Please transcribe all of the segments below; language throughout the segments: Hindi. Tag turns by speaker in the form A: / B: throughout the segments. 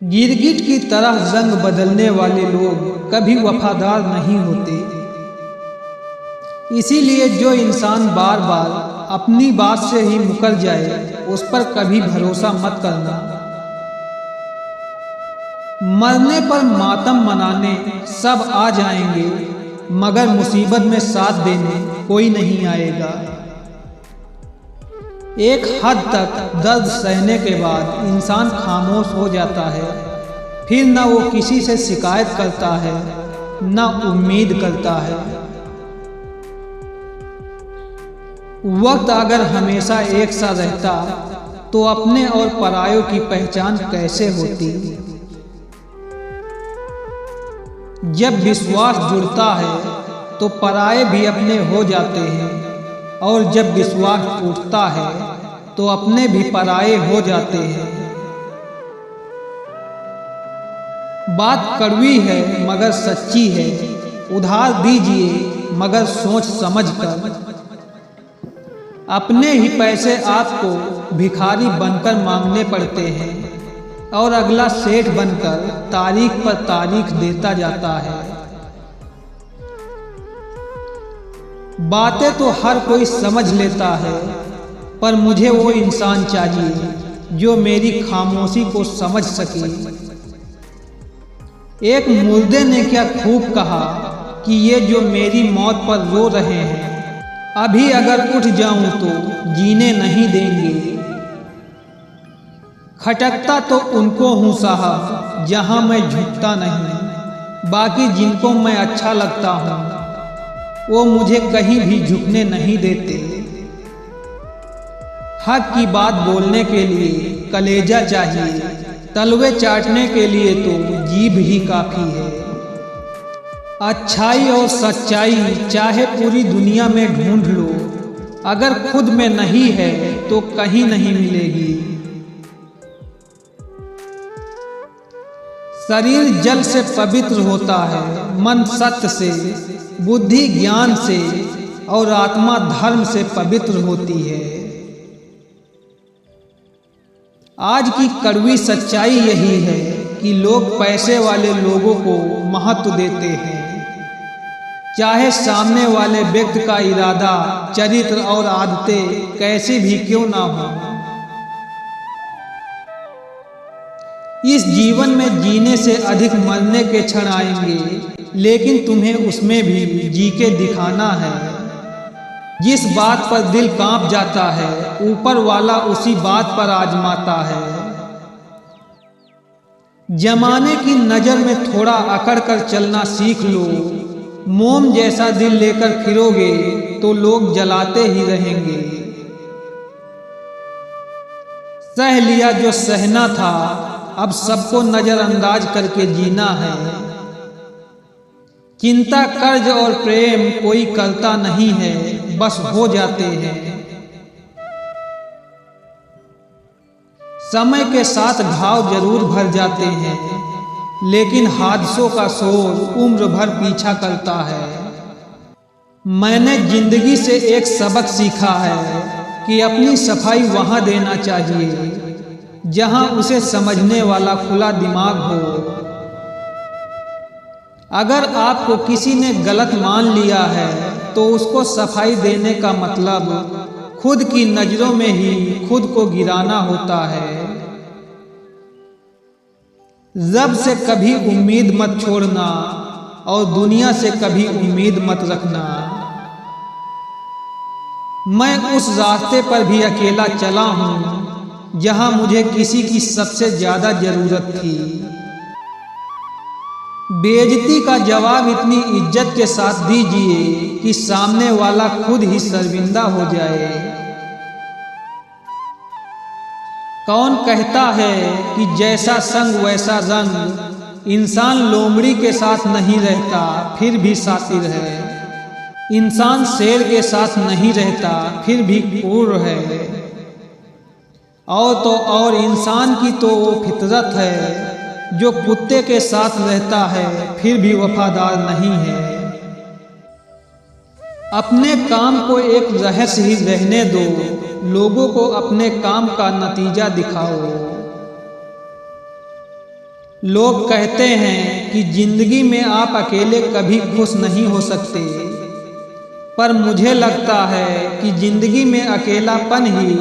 A: गिरगिट की तरह रंग बदलने वाले लोग कभी वफादार नहीं होते। इसीलिए जो इंसान बार बार अपनी बात से ही मुकर जाए उस पर कभी भरोसा मत करना। मरने पर मातम मनाने सब आ जाएंगे, मगर मुसीबत में साथ देने कोई नहीं आएगा। एक हद तक दर्द सहने के बाद इंसान खामोश हो जाता है, फिर न वो किसी से शिकायत करता है न उम्मीद करता है। वक्त अगर हमेशा एक सा रहता तो अपने और परायों की पहचान कैसे होती। जब विश्वास जुड़ता है तो पराये भी अपने हो जाते हैं, और जब विश्वास टूटता है तो अपने भी पराये हो जाते हैं। बात कड़वी है मगर सच्ची है, उधार दीजिए मगर सोच समझ कर। अपने ही पैसे आपको भिखारी बनकर मांगने पड़ते हैं, और अगला सेठ बनकर तारीख पर तारीख देता जाता है। बातें तो हर कोई समझ लेता है, पर मुझे वो इंसान चाहिए जो मेरी खामोशी को समझ सके। एक मुर्दे ने क्या खूब कहा कि ये जो मेरी मौत पर रो रहे हैं, अभी अगर उठ जाऊं तो जीने नहीं देंगे। खटकता तो उनको हूं साहब जहां मैं झुकता नहीं, बाकी जिनको मैं अच्छा लगता हूं वो मुझे कहीं भी झुकने नहीं देते। हक की बात बोलने के लिए कलेजा चाहिए, तलवे चाटने के लिए तो जीभ ही काफी है। अच्छाई और सच्चाई चाहे पूरी दुनिया में ढूंढ लो, अगर खुद में नहीं है तो कहीं नहीं मिलेगी। शरीर जल से पवित्र होता है, मन सत्य से, बुद्धि ज्ञान से और आत्मा धर्म से पवित्र होती है। आज की कड़वी सच्चाई यही है कि लोग पैसे वाले लोगों को महत्व देते हैं, चाहे सामने वाले व्यक्ति का इरादा, चरित्र और आदतें कैसी भी क्यों ना हो। इस जीवन में जीने से अधिक मरने के क्षण आएंगे, लेकिन तुम्हें उसमें भी जी के दिखाना है। जिस बात पर दिल कांप जाता है, ऊपर वाला उसी बात पर आजमाता है। जमाने की नजर में थोड़ा अकड़ कर चलना सीख लो। मोम जैसा दिल लेकर फिरोगे तो लोग जलाते ही रहेंगे। सह लिया जो सहना था, अब सबको नजरअंदाज करके जीना है। चिंता, कर्ज और प्रेम कोई करता नहीं है, बस हो जाते हैं। समय के साथ घाव जरूर भर जाते हैं, लेकिन हादसों का शोर उम्र भर पीछा करता है। मैंने जिंदगी से एक सबक सीखा है कि अपनी सफाई वहां देना चाहिए जहां उसे समझने वाला खुला दिमाग हो। अगर आपको किसी ने गलत मान लिया है तो उसको सफाई देने का मतलब खुद की नजरों में ही खुद को गिराना होता है। रब से कभी उम्मीद मत छोड़ना और दुनिया से कभी उम्मीद मत रखना। मैं उस रास्ते पर भी अकेला चला हूं जहां मुझे किसी की सबसे ज्यादा जरूरत थी। बेइज्जती का जवाब इतनी इज्जत के साथ दीजिए कि सामने वाला खुद ही शर्मिंदा हो जाए। कौन कहता है कि जैसा संग वैसा रंग, इंसान लोमड़ी के साथ नहीं रहता फिर भी शातिर है। इंसान शेर के साथ नहीं रहता फिर भी क्रूर है। और तो और इंसान की तो वो फितरत है जो कुत्ते के साथ रहता है फिर भी वफादार नहीं है। अपने काम को एक रहस्य ही रहने दो, लोगों को अपने काम का नतीजा दिखाओ। लोग कहते हैं कि जिंदगी में आप अकेले कभी खुश नहीं हो सकते, पर मुझे लगता है कि जिंदगी में अकेलापन ही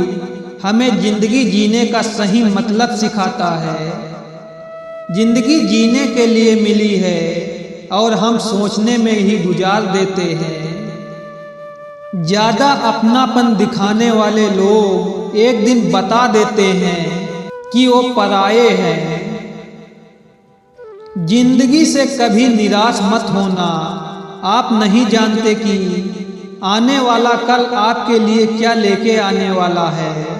A: हमें जिंदगी जीने का सही मतलब सिखाता है। जिंदगी जीने के लिए मिली है और हम सोचने में ही गुजार देते हैं। ज्यादा अपनापन दिखाने वाले लोग एक दिन बता देते हैं कि वो पराये हैं। जिंदगी से कभी निराश मत होना, आप नहीं जानते कि आने वाला कल आपके लिए क्या लेके आने वाला है।